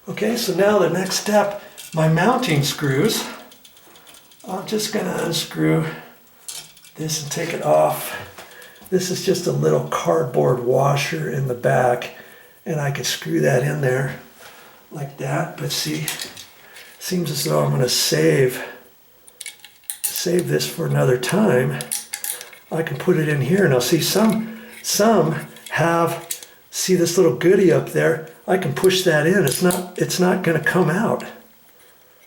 Okay, so now the next step, my mounting screws. I'm just gonna unscrew this and take it off. This is just a little cardboard washer in the back, and I could screw that in there like that. But see, seems as though I'm gonna save this for another time. I can put it in here. Now see, some have, see this little goodie up there? I can push that in. It's not gonna come out.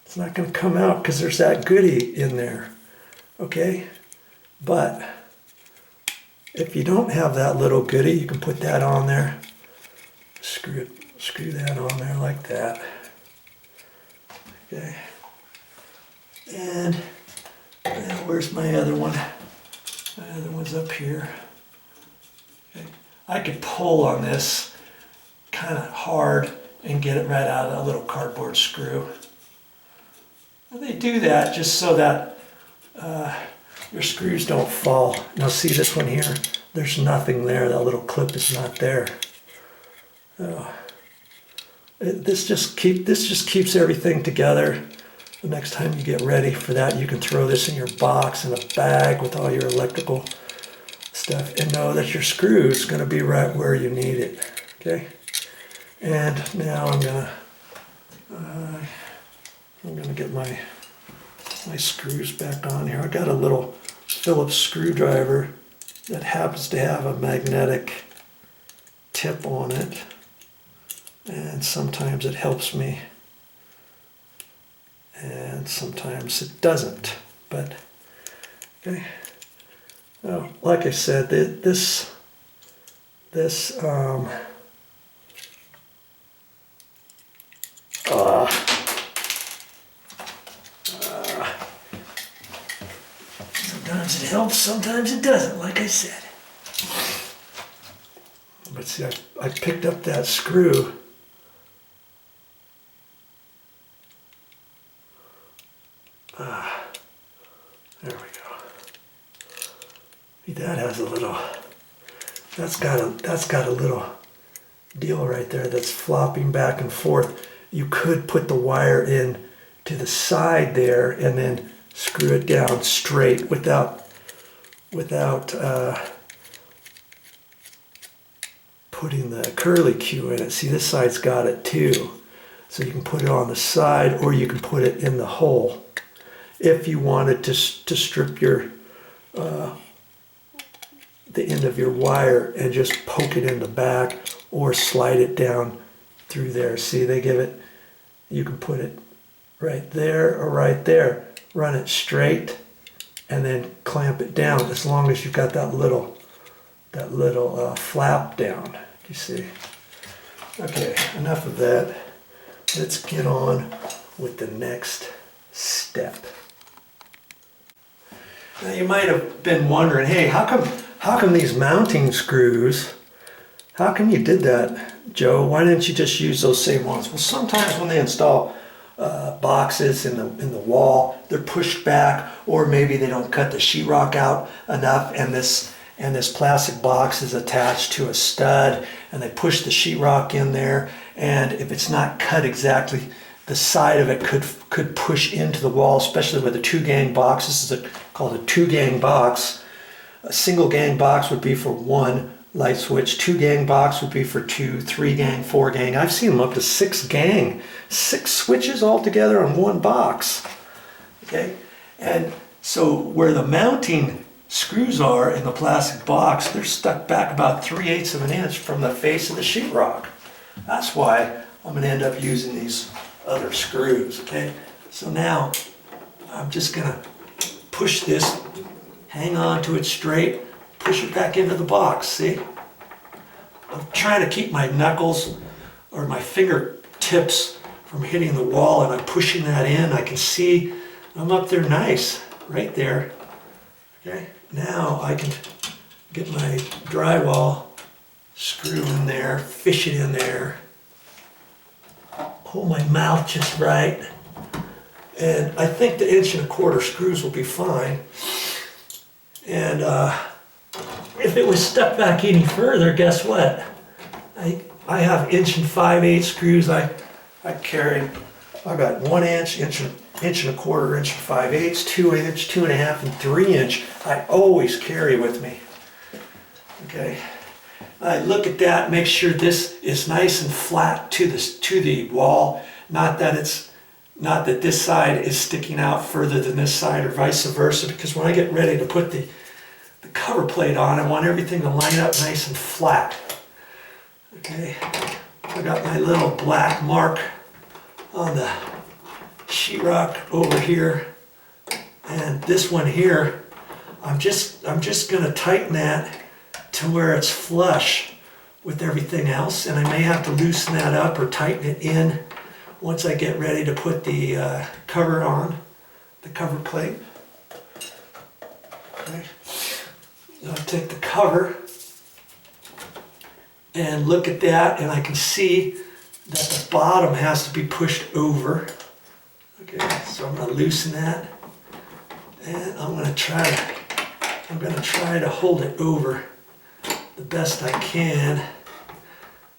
It's not gonna come out because there's that goodie in there, okay? But if you don't have that little goodie, you can put that on there. Screw that on there like that. Okay. And where's my other one? My other one's up here. Okay. I could pull on this kind of hard and get it right out of that little cardboard screw. And they do that just so that your screws don't fall. Now see this one here? There's nothing there. That little clip is not there. This just keeps everything together. The next time you get ready for that, you can throw this in your box in a bag with all your electrical stuff and know that your screw is going to be right where you need it. Okay. And now I'm gonna get my screws back on here. I got a little Phillips screwdriver that happens to have a magnetic tip on it, and sometimes it helps me and sometimes it doesn't. But okay, well, like I said, this sometimes it helps, sometimes it doesn't, like I said. But see, I picked up that screw. There we go. See, that has a little, that's got a little deal right there that's flopping back and forth. You could put the wire in to the side there and then screw it down straight without putting the curly Q in it. See, this side's got it too. So you can put it on the side or you can put it in the hole. If you wanted to strip your the end of your wire and just poke it in the back or slide it down through there. See, they give it, you can put it right there or right there. Run it straight and then clamp it down as long as you've got that little flap down. You see? Okay, enough of that. Let's get on with the next step. Now you might have been wondering, hey, how come these mounting screws, how come you did that, Joe? Why didn't you just use those same ones? Well, sometimes when they install boxes in the wall, they're pushed back, or maybe they don't cut the sheetrock out enough, and this plastic box is attached to a stud, and they push the sheetrock in there, and if it's not cut exactly, the side of it could push into the wall, especially with a 2-gang box. This is called a 2-gang box. A single gang box would be for 1 light switch. 2-gang box would be for 2, 3-gang, 4-gang. I've seen them up to 6-gang, 6 switches all together on 1 box. Okay, and so where the mounting screws are in the plastic box, they're stuck back about 3/8 of an inch from the face of the sheetrock. That's why I'm going to end up using these other screws. Okay, so now I'm just going to push this, hang on to it straight, push it back into the box. See, I'm trying to keep my knuckles or my fingertips from hitting the wall, and I'm pushing that in. I can see I'm up there nice, right there. Okay, now I can get my drywall screw in there, fish it in there, hold my mouth just right, and I think the 1¼ screws will be fine. And if it was stuck back any further, guess what? I have 1 5/8 screws. I I've got 1 inch, inch and a quarter, inch and 5/8, 2 inch, 2.5, and 3 inch. I always carry with me. Okay. I look at that, make sure this is nice and flat to the wall. Not that this side is sticking out further than this side or vice versa, because when I get ready to put the cover plate on, I want everything to line up nice and flat. Okay, I got my little black mark on the sheetrock over here, and this one here, I'm just gonna tighten that to where it's flush with everything else, and I may have to loosen that up or tighten it in once I get ready to put the cover on, the cover plate. Okay. I'll take the cover and look at that, and I can see that the bottom has to be pushed over. Okay, so I'm going to loosen that, and I'm going to try to hold it over the best I can.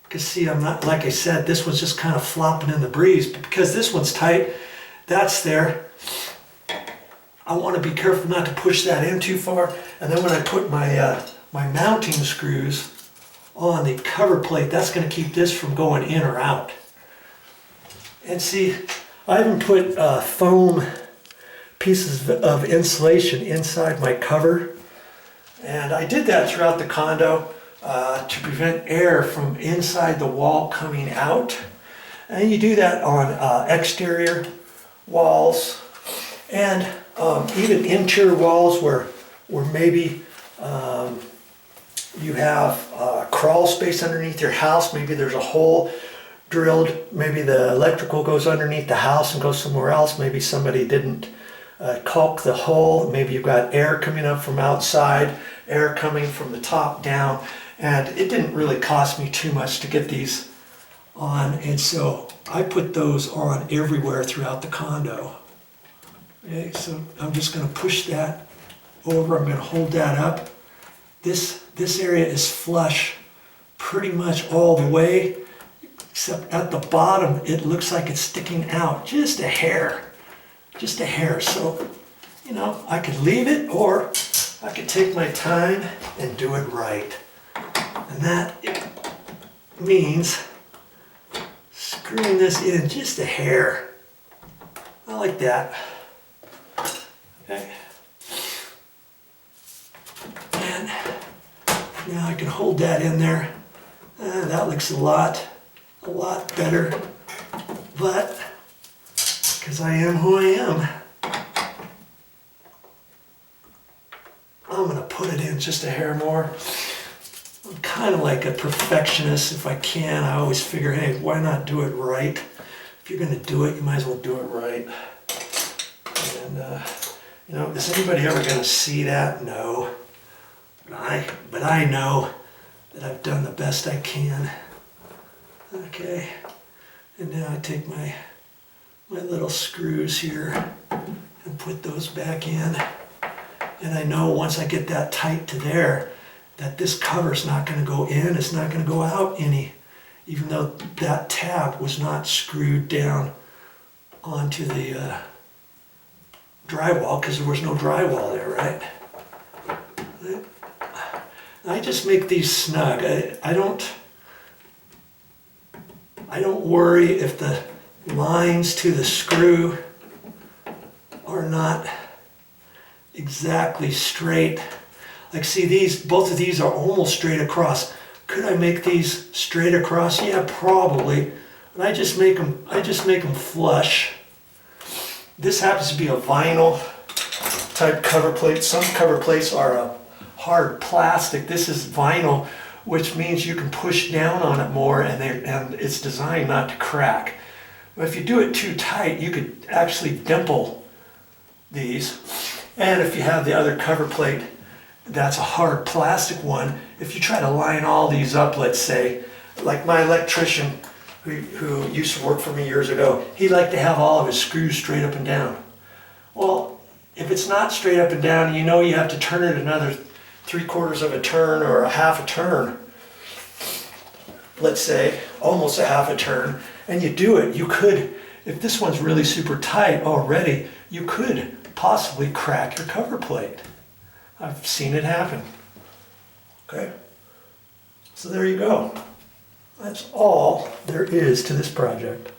Because see, I'm not, like I said, this one's just kind of flopping in the breeze, but because this one's tight, that's there. I want to be careful not to push that in too far, and then when I put my my mounting screws on the cover plate, that's going to keep this from going in or out. And see, I even put foam pieces of insulation inside my cover, and I did that throughout the condo to prevent air from inside the wall coming out. And you do that on exterior walls and even interior walls where maybe you have crawl space underneath your house. Maybe there's a hole drilled. Maybe the electrical goes underneath the house and goes somewhere else. Maybe somebody didn't caulk the hole. Maybe you've got air coming up from outside, air coming from the top down. And it didn't really cost me too much to get these on. And so I put those on everywhere throughout the condo. Okay, so I'm just going to push that over. I'm going to hold that up. This area is flush pretty much all the way, except at the bottom it looks like it's sticking out just a hair. Just a hair. So, you know, I could leave it, or I could take my time and do it right. And that means screwing this in just a hair. I like that. Okay. And now I can hold that in there. That looks a lot better. But because I am who I am, I'm going to put it in just a hair more. I'm kind of like a perfectionist if I can. I always figure, hey, why not do it right? If you're going to do it, you might as well do it right. And, you know, is anybody ever going to see that? No. But I know that I've done the best I can. Okay. And now I take my little screws here and put those back in. And I know once I get that tight to there, that this cover's not going to go in, it's not going to go out any, even though that tab was not screwed down onto the drywall, because there was no drywall there, right? I just make these snug. I don't worry if the lines to the screw are not exactly straight. Like, see, both of these are almost straight across. Could I make these straight across? Yeah, probably. But I just make them flush. This happens to be a vinyl type cover plate. Some cover plates are a hard plastic. This is vinyl, which means you can push down on it more, and it's designed not to crack. But if you do it too tight, you could actually dimple these. And if you have the other cover plate that's a hard plastic one, if you try to line all these up, let's say, like my electrician who used to work for me years ago, he liked to have all of his screws straight up and down. Well, if it's not straight up and down, you know you have to turn it another 3/4 of a turn or a half a turn, let's say, almost a half a turn, and you do it, you could, if this one's really super tight already, you could possibly crack your cover plate. I've seen it happen. Okay, so there you go. That's all there is to this project.